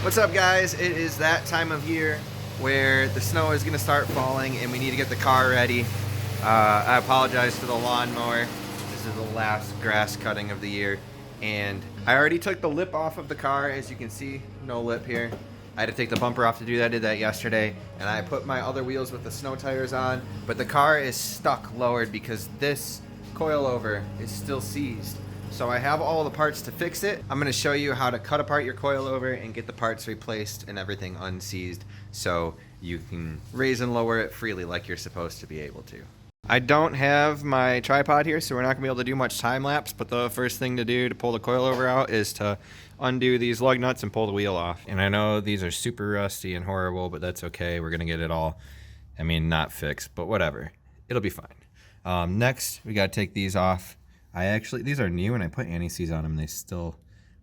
What's up, guys? It is that time of year where the snow is going to start falling and we need to get the car ready. I apologize for the lawnmower. This is the last grass cutting of the year, and I already took the lip off of the car. As you can see, no lip here. I had to take the bumper off to do that. I did that yesterday, and I put my other wheels with the snow tires on, but the car is stuck lowered because this coilover is still seized. So I have all the parts to fix it. I'm gonna show you how to cut apart your coilover and get the parts replaced and everything unseized so you can raise and lower it freely like you're supposed to be able to. I don't have my tripod here, so we're not gonna be able to do much time lapse, but the first thing to do to pull the coilover out is to undo these lug nuts and pull the wheel off. And I know these are super rusty and horrible, but that's okay. We're gonna get it all, not fixed, but whatever. It'll be fine. Next, we gotta take these off. These are new and I put anti-seize on them. They still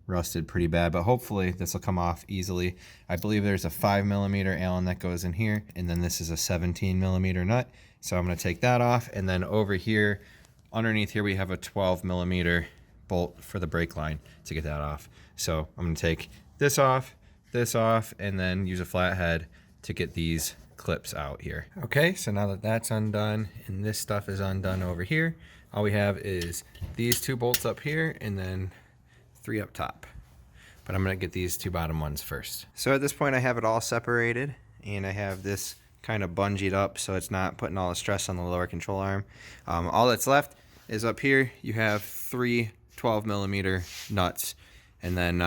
rusted pretty bad, but hopefully this will come off easily. I believe there's a 5mm Allen that goes in here, and then this is a 17mm nut. So I'm gonna take that off, and then over here, underneath here, we have a 12mm bolt for the brake line to get that off. So I'm gonna take this off, and then use a flathead to get these clips out here. Okay, so now that that's undone and this stuff is undone over here, all we have is these two bolts up here and then 3 up top. But I'm gonna get these 2 bottom ones first. So at this point I have it all separated, and I have this kind of bungeed up so it's not putting all the stress on the lower control arm. All that's left is up here. You have 3 12mm nuts, and then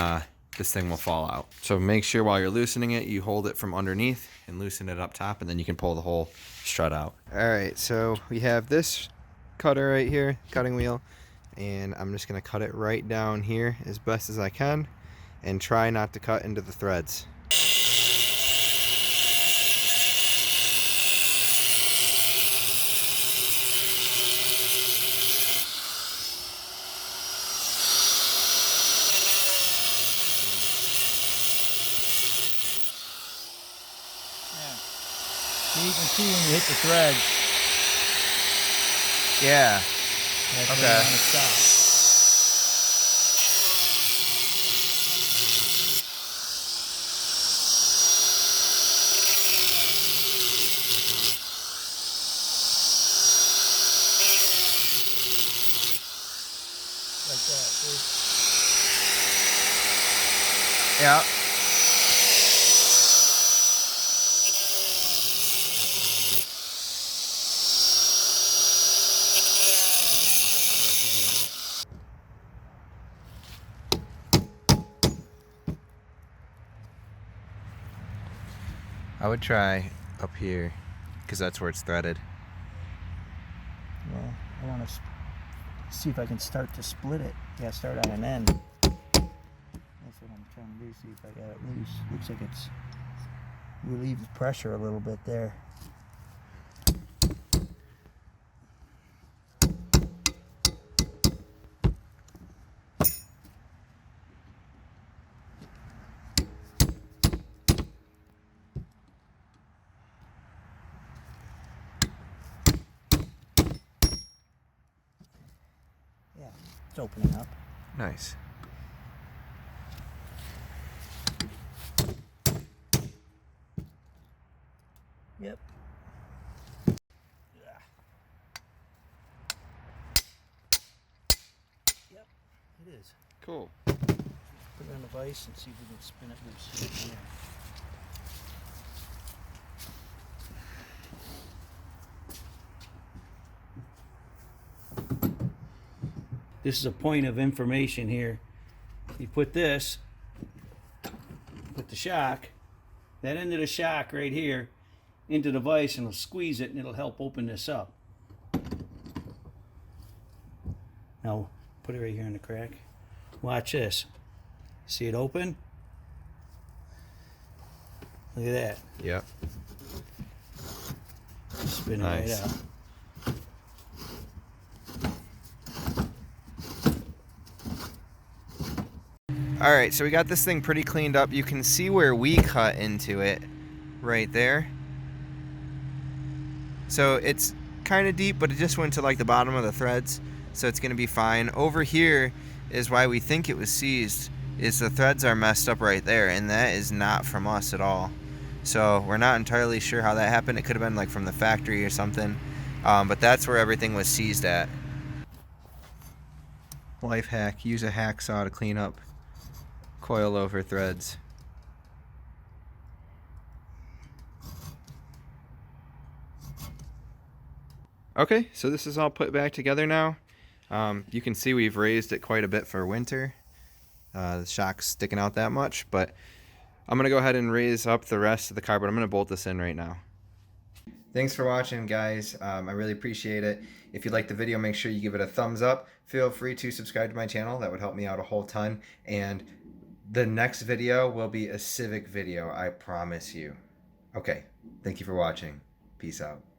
this thing will fall out. So make sure while you're loosening it, you hold it from underneath and loosen it up top, and then you can pull the whole strut out. All right, so we have this cutter right here, cutting wheel, and I'm just gonna cut it right down here as best as I can and try not to cut into the threads. So you can see when you hit the thread. Yeah. That's Okay. when you want to stop. Like that. See? Yeah. I would try up here because that's where it's threaded. Well, I want to see if I can start to split it. Yeah, start on an end. That's what I'm trying to do, see if I got it loose. Looks like it's relieved the pressure a little bit there. Yeah, it's opening up. Nice. Yep. Yep, it is. Cool. Put it on the vise and see if we can spin it loose. Yeah. This is a point of information here. You put this, put the shock, that end of the shock right here, into the vise, and it'll squeeze it and it'll help open this up. Now, put it right here in the crack. Watch this. See it open? Look at that. Yep. Spin it Nice. right out. All right, so we got this thing pretty cleaned up. You can see where we cut into it right there. So it's kind of deep, but it just went to like the bottom of the threads, so it's gonna be fine. Over here is why we think it was seized. is the threads are messed up right there, and that is not from us at all. So we're not entirely sure how that happened. It could have been like from the factory or something, but that's where everything was seized at. Life hack: use a hacksaw to clean up coilover threads. Okay, so this is all put back together now. You can see we've raised it quite a bit for winter. The shock's sticking out that much, but I'm going to go ahead and raise up the rest of the car, but I'm going to bolt this in right now. Thanks for watching, guys. I really appreciate it. If you liked the video, make sure you give it a thumbs up. Feel free to subscribe to my channel. That would help me out a whole ton. And the next video will be a Civic video, I promise you. Okay, thank you for watching. Peace out.